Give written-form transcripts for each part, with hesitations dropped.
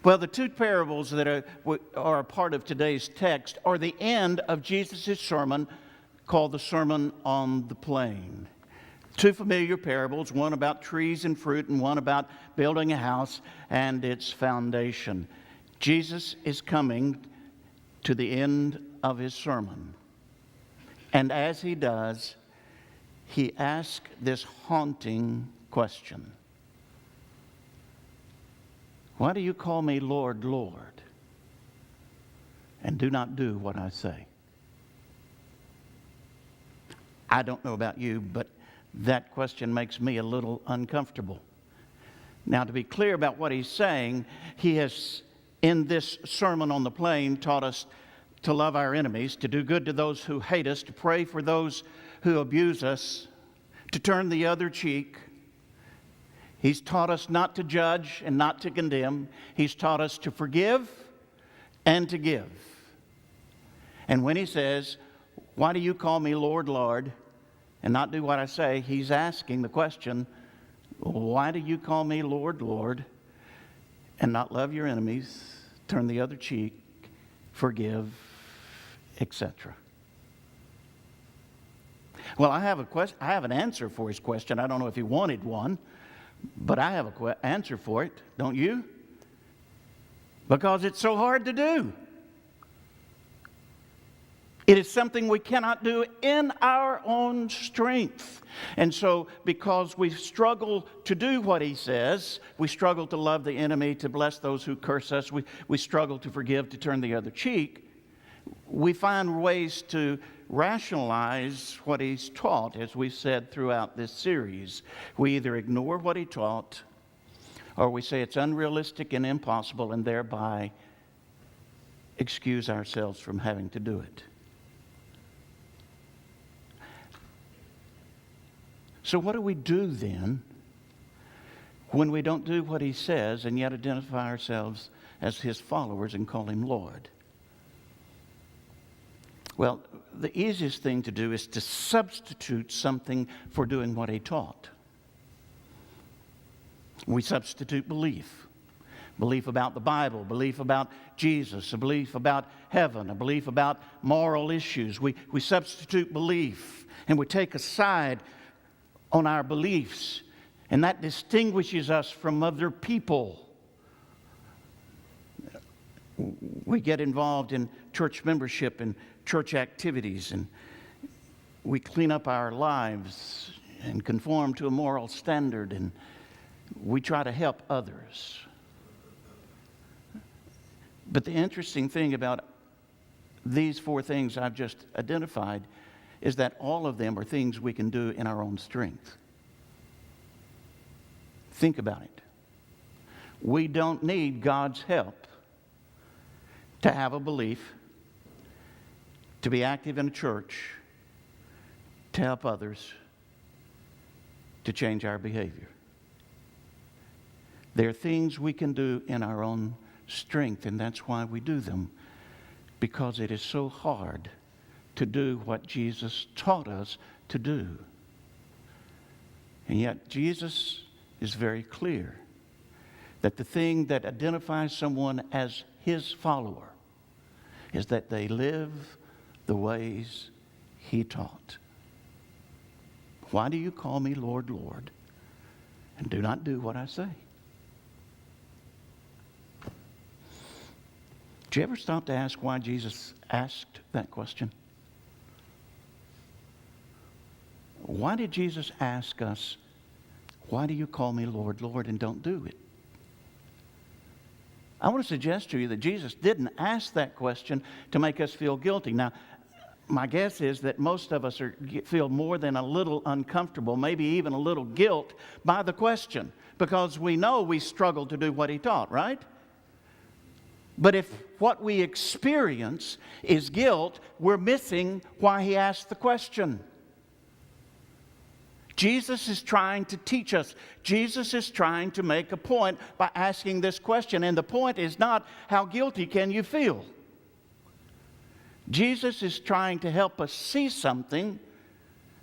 Well, the two parables that are a part of today's text are the end of Jesus' sermon called the Sermon on the Plain. Two familiar parables, one about trees and fruit and one about building a house and its foundation. Jesus is coming to the end of his sermon. And as he does, he asks this haunting question. Why do you call me Lord, Lord, and do not do what I say? I don't know about you, but that question makes me a little uncomfortable. Now, to be clear about what he's saying, he has, in this Sermon on the Plain, taught us to love our enemies, to do good to those who hate us, to pray for those who abuse us, to turn the other cheek. He's taught us not to judge and not to condemn. He's taught us to forgive and to give. And when he says, why do you call me Lord, Lord, and not do what I say? He's asking the question, why do you call me Lord, Lord, and not love your enemies, turn the other cheek, forgive, etc.? Well, I have an answer for his question. I don't know if he wanted one, but I have an answer for it, don't you? Because it's so hard to do. It is something we cannot do in our own strength. And so, because we struggle to do what he says, we struggle to love the enemy, to bless those who curse us, we struggle to forgive, to turn the other cheek, we find ways to rationalize what he's taught, as we've said throughout this series. We either ignore what he taught, or we say it's unrealistic and impossible, and thereby excuse ourselves from having to do it. So what do we do then when we don't do what he says and yet identify ourselves as his followers and call him Lord? Well, the easiest thing to do is to substitute something for doing what he taught. We substitute belief. Belief about the Bible, belief about Jesus, a belief about heaven, a belief about moral issues. We substitute belief, and we take a side on our beliefs, and that distinguishes us from other people. We get involved in church membership and church activities, and we clean up our lives and conform to a moral standard, and we try to help others. But the interesting thing about these four things I've just identified is that all of them are things we can do in our own strength. Think about it. We don't need God's help to have a belief, to be active in a church, to help others, to change our behavior. There are things we can do in our own strength, and that's why we do them, because it is so hard to do what Jesus taught us to do. And yet Jesus is very clear that the thing that identifies someone as his follower is that they live the ways he taught. Why do you call me Lord, Lord, and do not do what I say? Did you ever stop to ask why Jesus asked that question? Why did Jesus ask us, why do you call me Lord, Lord, and don't do it? I want to suggest to you that Jesus didn't ask that question to make us feel guilty. Now, my guess is that most of us feel more than a little uncomfortable, maybe even a little guilt by the question, because we know we struggle to do what he taught, right? But if what we experience is guilt, we're missing why he asked the question. Jesus is trying to teach us. Jesus is trying to make a point by asking this question. And the point is not how guilty can you feel. Jesus is trying to help us see something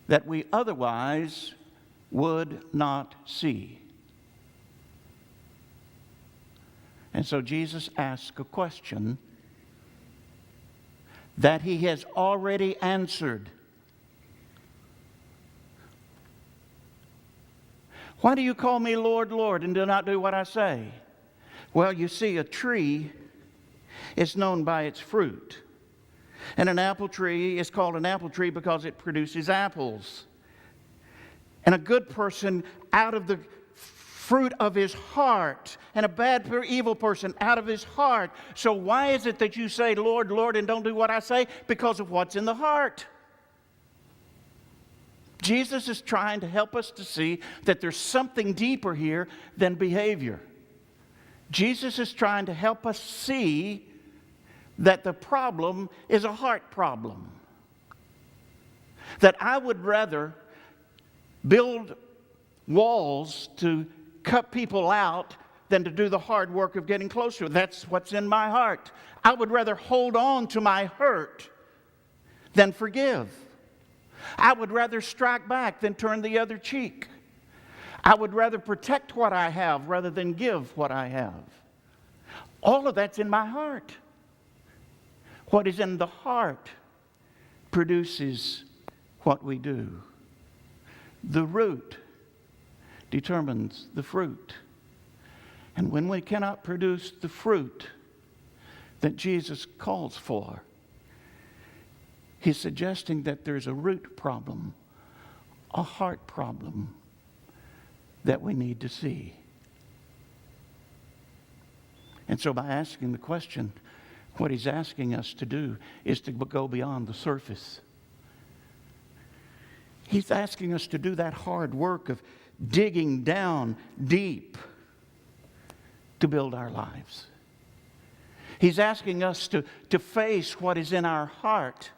that we otherwise would not see. And so Jesus asks a question that he has already answered. Why do you call me Lord, Lord, and do not do what I say? Well, you see, a tree is known by its fruit. And an apple tree is called an apple tree because it produces apples. And a good person out of the fruit of his heart, and a bad, evil person out of his heart. So why is it that you say, Lord, Lord, and don't do what I say? Because of what's in the heart. Jesus is trying to help us to see that there's something deeper here than behavior. Jesus is trying to help us see that the problem is a heart problem. That I would rather build walls to cut people out than to do the hard work of getting closer. That's what's in my heart. I would rather hold on to my hurt than forgive. I would rather strike back than turn the other cheek. I would rather protect what I have rather than give what I have. All of that's in my heart. What is in the heart produces what we do. The root determines the fruit. And when we cannot produce the fruit that Jesus calls for, he's suggesting that there's a root problem, a heart problem that we need to see. And so by asking the question, what he's asking us to do is to go beyond the surface. He's asking us to do that hard work of digging down deep to build our lives. He's asking us to face what is in our heart.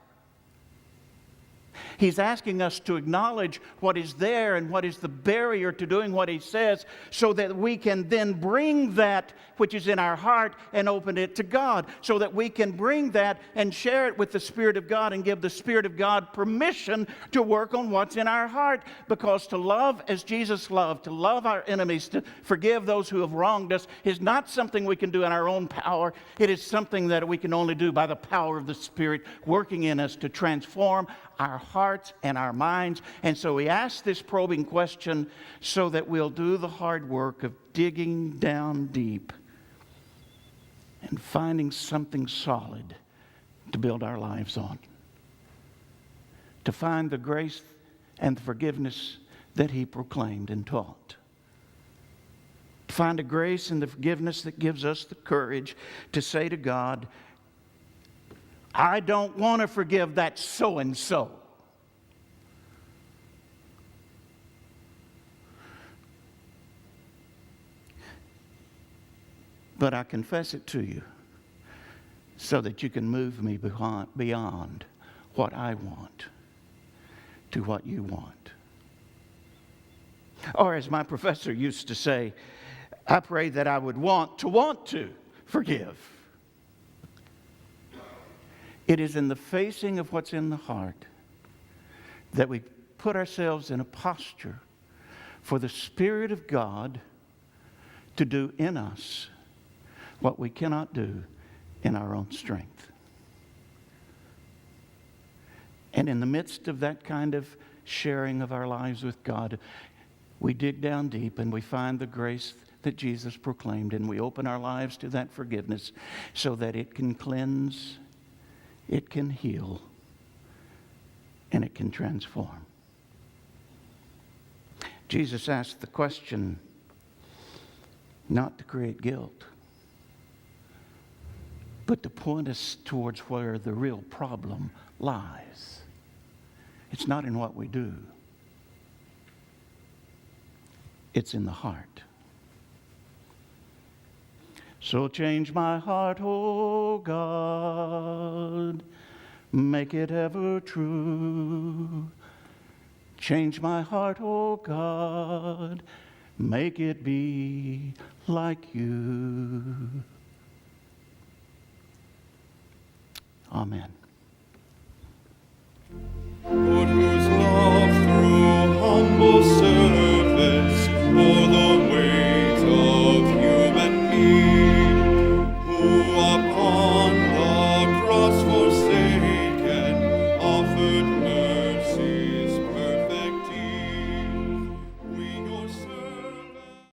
He's asking us to acknowledge what is there and what is the barrier to doing what he says, so that we can then bring that which is in our heart and open it to God, so that we can bring that and share it with the Spirit of God and give the Spirit of God permission to work on what's in our heart. Because to love as Jesus loved, to love our enemies, to forgive those who have wronged us, is not something we can do in our own power. It is something that we can only do by the power of the Spirit working in us to transform our hearts and our minds. And so we ask this probing question so that we'll do the hard work of digging down deep and finding something solid to build our lives on. To find the grace and the forgiveness that he proclaimed and taught. To find a grace and the forgiveness that gives us the courage to say to God, I don't want to forgive that so-and-so. But I confess it to you so that you can move me beyond what I want to what you want. Or as my professor used to say, I pray that I would want to forgive. It is in the facing of what's in the heart that we put ourselves in a posture for the Spirit of God to do in us what we cannot do in our own strength. And in the midst of that kind of sharing of our lives with God, we dig down deep and we find the grace that Jesus proclaimed, and we open our lives to that forgiveness so that it can cleanse, it can heal, and it can transform. Jesus asked the question not to create guilt, but to point us towards where the real problem lies. It's not in what we do. It's in the heart. So change my heart, O God, make it ever true. Change my heart, O God, make it be like you. Amen.